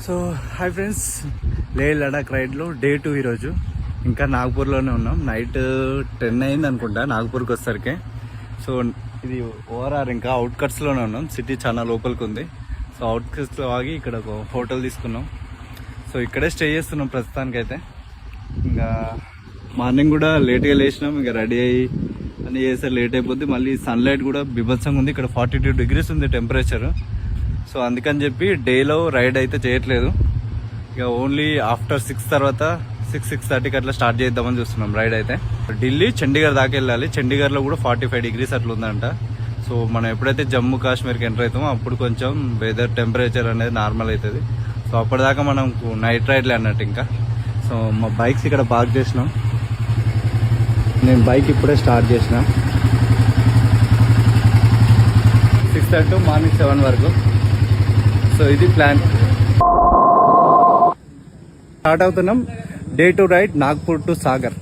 So hi friends, లే Ladakh రైడ్లో day 2 ఈరోజు. ఇంకా నాగ్పూర్లోనే ఉన్నాం. నైట్ 10 అయింది అనుకుంటా నాగ్పూర్కి వచ్చేసరికి. సో ఇది ఓఆర్ఆర్ ఇంకా అవుట్కట్స్లోనే ఉన్నాం. సిటీ చాలా లోపలికి ఉంది. సో అవుట్కట్స్లో ఆగి ఇక్కడ ఒక హోటల్ తీసుకున్నాం. సో ఇక్కడే స్టే చేస్తున్నాం ప్రస్తుతానికైతే. ఇంకా మార్నింగ్ కూడా లేట్గా లేచినాం. ఇంకా రెడీ అయ్యి అని చేస్తే లేట్ అయిపోద్ది. మళ్ళీ సన్లైట్ కూడా బీభత్సంగా ఉంది. ఇక్కడ 42 degrees ఉంది టెంపరేచర్. సో అందుకని చెప్పి డేలో రైడ్ అయితే చేయట్లేదు. ఇక ఓన్లీ ఆఫ్టర్ 6 తర్వాత 6-6:30కి అట్లా స్టార్ట్ చేద్దామని చూస్తున్నాం రైడ్ అయితే. ఢిల్లీ చండీగఢ్ దాకా వెళ్ళాలి. చండీగఢ్లో కూడా 45 degrees అట్లా ఉందంట. సో మనం ఎప్పుడైతే జమ్మూ కాశ్మీర్కి ఎంటర్ అవుతామో అప్పుడు కొంచెం వెదర్ టెంపరేచర్ అనేది నార్మల్ అవుతుంది. సో అప్పటిదాకా మనం నైట్ రైడ్లే అన్నట్టు. ఇంకా సో మా బైక్స్ ఇక్కడ పార్క్ చేసినాం. నేను బైక్ ఇప్పుడే స్టార్ట్ చేసిన 6:30 to మార్నింగ్ 7 వరకు. సో ఇది ప్లాన్. స్టార్ట్ అవుతున్నాం day 2 ride Nagpur to Sagar.